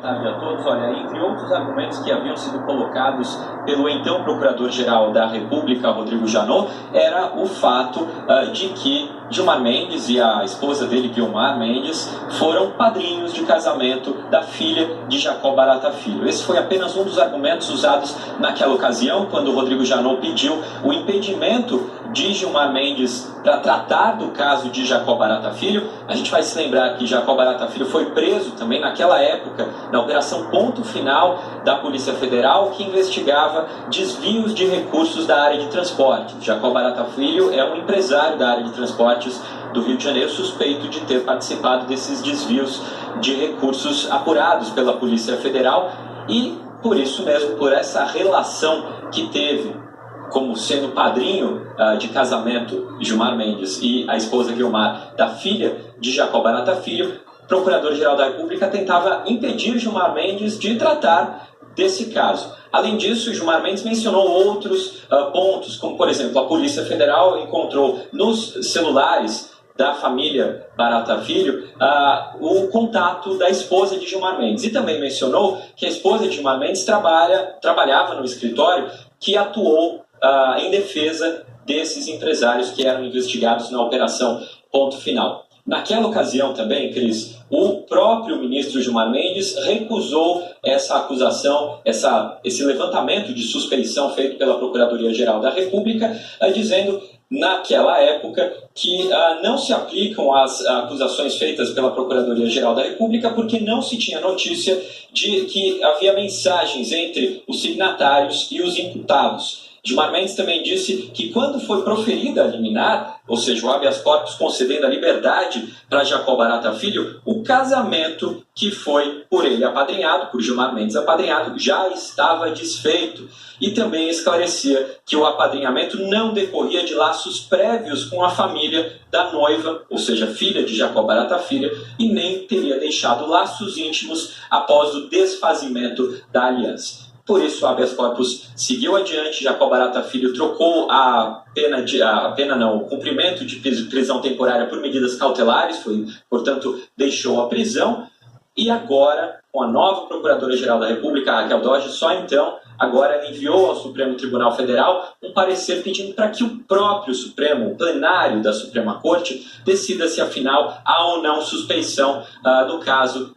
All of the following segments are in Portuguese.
tarde a todos. Olha, entre outros argumentos que haviam sido colocados pelo então Procurador-Geral da República, Rodrigo Janot, era o fato de que Gilmar Mendes e a esposa dele, Guiomar Mendes, foram padrinhos de casamento da filha de Jacob Barata Filho. Esse foi apenas um dos argumentos usados naquela ocasião, quando o Rodrigo Janot pediu o impedimento de Gilmar Mendes para tratar do caso de Jacob Barata Filho. A gente vai se lembrar que Jacob Barata Filho foi preso também naquela época, na Operação Ponto Final da Polícia Federal, que investigava desvios de recursos da área de transporte. Jacob Barata Filho é um empresário da área de transportes do Rio de Janeiro, suspeito de ter participado desses desvios de recursos apurados pela Polícia Federal, e por isso mesmo, por essa relação que teve como sendo padrinho de casamento Gilmar Mendes e a esposa Guiomar da filha de Jacob Barata Filho, o Procurador-Geral da República tentava impedir Gilmar Mendes de tratar desse caso. Além disso, Gilmar Mendes mencionou outros pontos, como, por exemplo, a Polícia Federal encontrou nos celulares da família Barata Filho o contato da esposa de Gilmar Mendes. E também mencionou que a esposa de Gilmar Mendes trabalhava no escritório que atuou em defesa desses empresários que eram investigados na Operação Ponto Final. Naquela ocasião também, Cris, o próprio ministro Gilmar Mendes recusou essa acusação, esse levantamento de suspeição feito pela Procuradoria-Geral da República, dizendo naquela época que não se aplicam as acusações feitas pela Procuradoria-Geral da República porque não se tinha notícia de que havia mensagens entre os signatários e os imputados. Gilmar Mendes também disse que quando foi proferida a liminar, ou seja, o habeas corpus concedendo a liberdade para Jacob Barata Filho, o casamento que foi por ele apadrinhado, por Gilmar Mendes apadrinhado, já estava desfeito. E também esclarecia que o apadrinhamento não decorria de laços prévios com a família da noiva, ou seja, filha de Jacob Barata Filho, e nem teria deixado laços íntimos após o desfazimento da aliança. Por isso, o habeas corpus seguiu adiante. Jacob Barata Filho trocou o cumprimento de prisão temporária por medidas cautelares, portanto, deixou a prisão. E agora, com a nova Procuradora-Geral da República, Raquel Dodge, só então, agora ela enviou ao Supremo Tribunal Federal um parecer pedindo para que o próprio Supremo, o plenário da Suprema Corte, decida se afinal há ou não suspeição no caso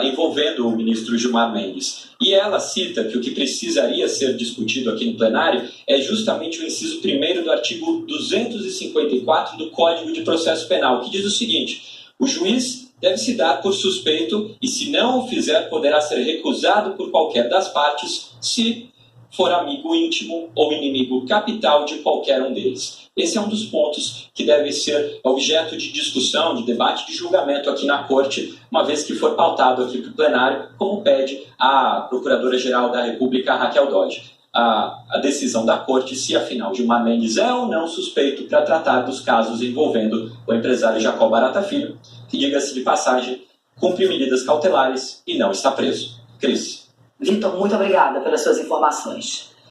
envolvendo o ministro Gilmar Mendes. E ela cita que o que precisaria ser discutido aqui no plenário é justamente o inciso 1º do artigo 254 do Código de Processo Penal, que diz o seguinte: o juiz deve se dar por suspeito e, se não o fizer, poderá ser recusado por qualquer das partes se for amigo íntimo ou inimigo capital de qualquer um deles. Esse é um dos pontos que deve ser objeto de discussão, de debate, de julgamento aqui na Corte, uma vez que for pautado aqui para o plenário, como pede a Procuradora-Geral da República, Raquel Dodge. A decisão da Corte se, afinal, Gilmar Mendes é ou não suspeito para tratar dos casos envolvendo o empresário Jacob Barata Filho, que, diga-se de passagem, cumpre medidas cautelares e não está preso. Cris. Vitor, muito obrigada pelas suas informações.